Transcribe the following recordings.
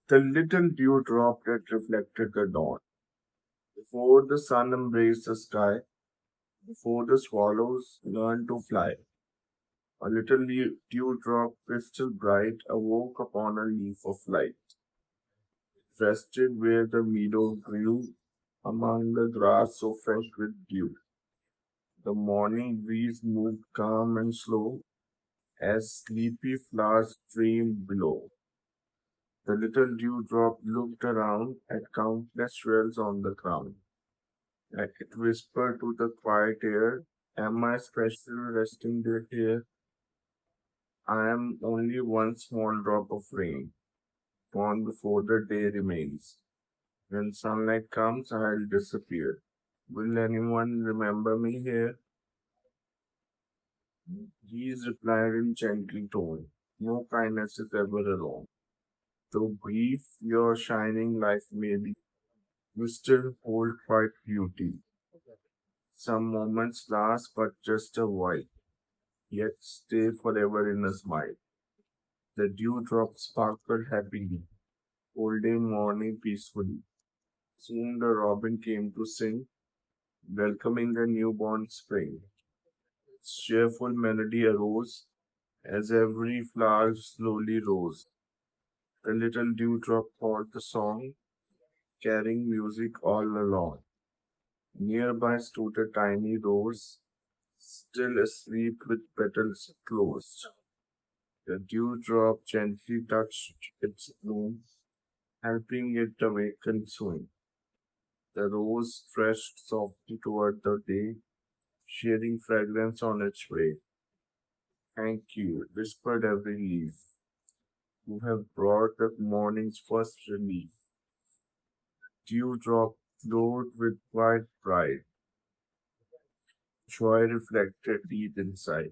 The little dewdrop that reflected the dawn. Before the sun embraced the sky, before the swallows learned to fly, a little dewdrop, crystal bright, awoke upon a leaf of light. It rested where the meadow grew, among the grass so fresh with dew. The morning breeze moved calm and slow, as sleepy flowers streamed below. The little dewdrop looked around at countless shells on the ground. It whispered to the quiet air, am I special resting there here? I am only one small drop of rain, gone before the day remains. When sunlight comes, I'll disappear. Will anyone remember me here? He replied in gentle tone, no kindness is ever alone. Though brief your shining life may be, you still hold quiet beauty. Some moments last but just a while, yet stay forever in a smile. The dewdrop sparkled happily, holding morning peacefully. Soon the robin came to sing, welcoming the newborn spring. Its cheerful melody arose as every flower slowly rose. The little dewdrop caught the song, carrying music all along. Nearby stood a tiny rose, still asleep with petals closed. The dewdrop gently touched its bloom, helping it awaken soon. The rose stretched softly toward the day, sharing fragrance on its way. Thank you, whispered every leaf. You have brought the morning's first relief. Dewdrop glowed with quiet pride. Joy reflected deep inside.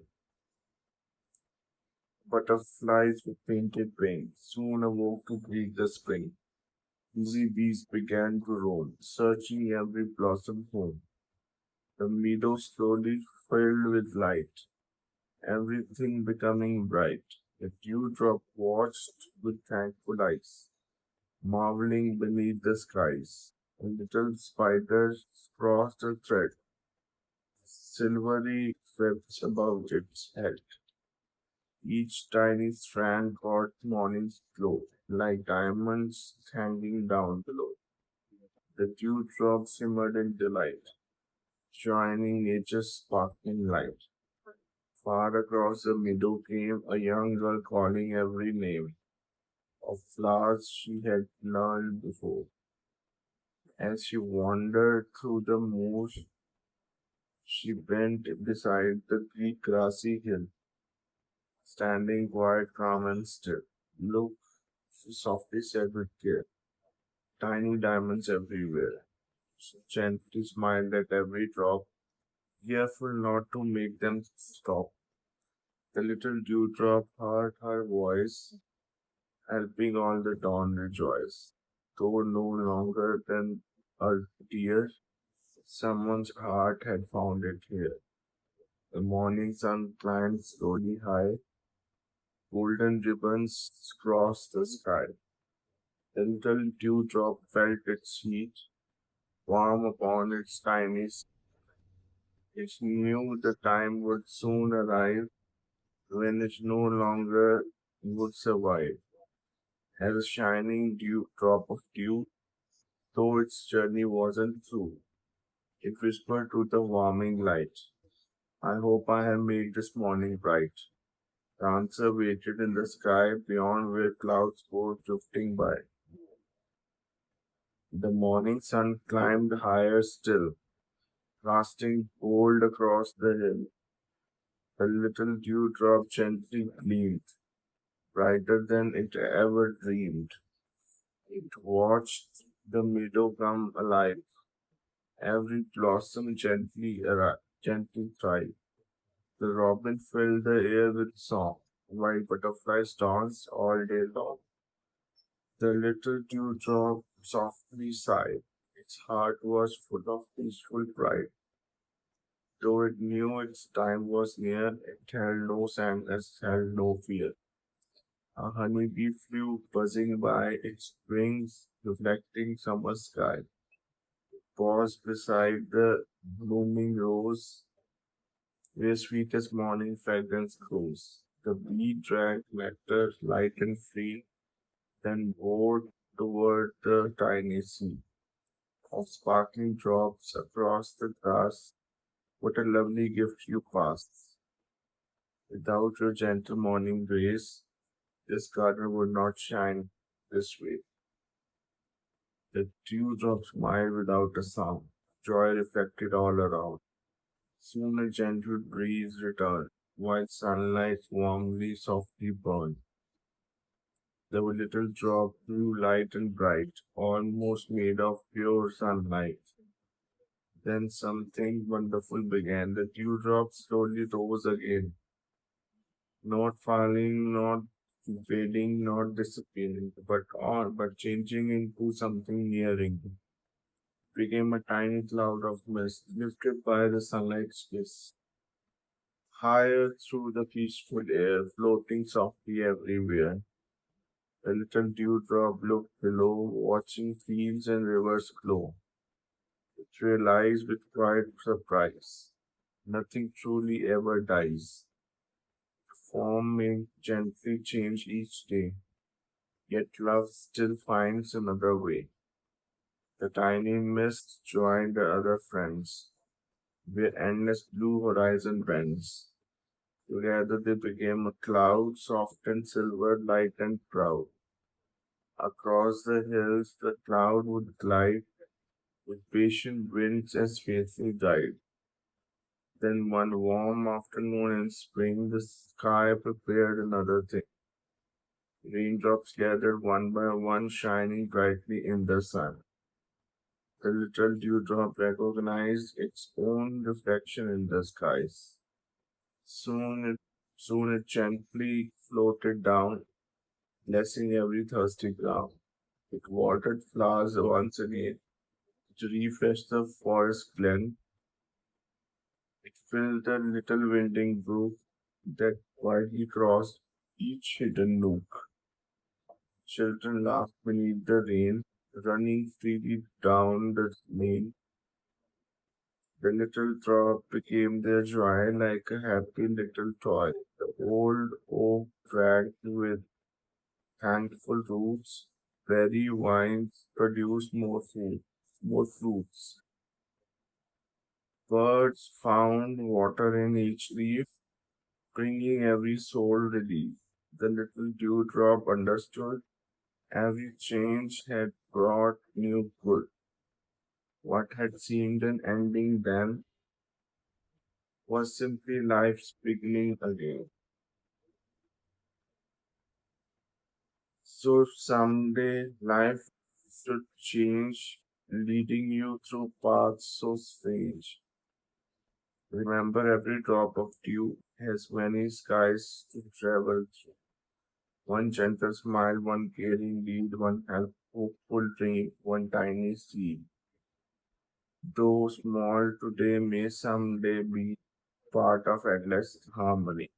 Butterflies with painted wings soon awoke to greet the spring. Busy bees began to roam, searching every blossom home. The meadow slowly filled with light, everything becoming bright. The dewdrop watched with thankful eyes, marveling beneath the skies. A little spider crossed a thread, silvery webs above its head. Each tiny strand caught morning's glow, like diamonds hanging down below. The dewdrop simmered in delight, joining nature's sparkling light. Far across the meadow came a young girl calling every name of flowers she had learned before. As she wandered through the moors, she bent beside the great grassy hill, standing quiet, calm, and still. Look, she softly said with care, tiny diamonds everywhere. She gently smiled at every drop, careful not to make them stop. The little dewdrop heard her voice, helping all the dawn rejoice. Though no longer than a dear, someone's heart had found it here. The morning sun climbed slowly high, golden ribbons crossed the sky. The little dewdrop felt its heat, warm upon its tiny skin. It knew the time would soon arrive when it no longer would survive. As a shining drop of dew, though its journey wasn't through, it whispered to the warming light, I hope I have made this morning bright. The answer waited in the sky beyond where clouds go drifting by. The morning sun climbed higher still, casting gold across the hill. The little dewdrop gently gleamed, brighter than it ever dreamed. It watched the meadow come alive, every blossom gently thrive. The robin filled the air with song, while butterflies danced all day long. The little dewdrop softly sighed. Its heart was full of peaceful pride. Though it knew its time was near, it held no sadness, held no fear. A honeybee flew buzzing by its wings, reflecting summer sky. Paused beside the blooming rose, where sweetest morning fragrance grows. The bee drank nectar light and free, then bore toward the tiny sea of sparkling drops across the grass. What a lovely gift you pass! Without your gentle morning grace, this garden would not shine this way. The dewdrop smiled without a sound. Joy reflected all around. Soon a gentle breeze returned, while sunlight warmly, softly burned. The little drop grew light and bright, almost made of pure sunlight. Then something wonderful began. The dewdrop slowly rose again, not falling, not fading, not disappearing, but changing into something nearing. Became a tiny cloud of mist, lifted by the sunlight's kiss. Higher through the peaceful air, floating softly everywhere. The little dewdrop looked below, watching fields and rivers glow. It realized with quiet surprise, nothing truly ever dies. Form may gently change each day, yet love still finds another way. The tiny mist joined the other friends, where endless blue horizon bends. Together they became a cloud, soft and silver, light and proud. Across the hills the cloud would glide, with patient winds as faithful guide. Then one warm afternoon in spring, the sky prepared another thing. Raindrops gathered one by one, shining brightly in the sun. The little dewdrop recognized its own reflection in the skies. Soon it, soon it gently floated down, blessing every thirsty ground. It watered flowers once again, to refresh the forest glen. It filled the little winding brook that quietly crossed each hidden nook. Children laughed beneath the rain, running freely down the lane. The little drop became their joy like a happy little toy. The old oak dragged with thankful roots. Berry vines produced more fruits. Birds found water in each leaf, bringing every soul relief. The little dewdrop understood every change had brought new good. What had seemed an ending then was simply life's beginning again. So if someday life should change, leading you through paths so strange. Remember, every drop of dew has many skies to travel through. One gentle smile, one caring deed, one hopeful dream, one tiny seed. Though small today may someday be part of endless harmony.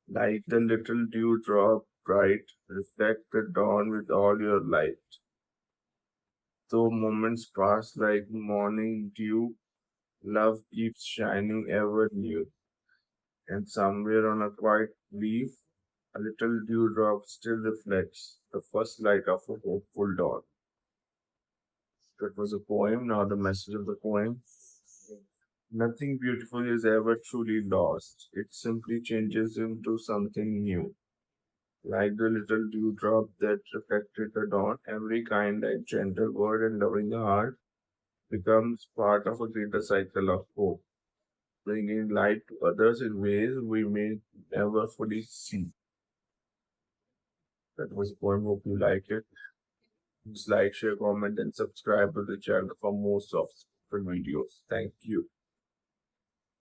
Like the little dewdrop bright, reflect the dawn with all your light. Though moments pass like morning dew, love keeps shining ever new. And somewhere on a quiet leaf, a little dewdrop still reflects the first light of a hopeful dawn. That was a poem. Now the message of the poem. Nothing beautiful is ever truly lost. It simply changes into something new. Like the little dewdrop that reflected the dawn, every kind and gentle word and loving heart becomes part of a greater cycle of hope, bringing light to others in ways we may never fully see. That was a poem. Hope you like it. Please like, share, comment, and subscribe to the channel for more soft videos. Thank you.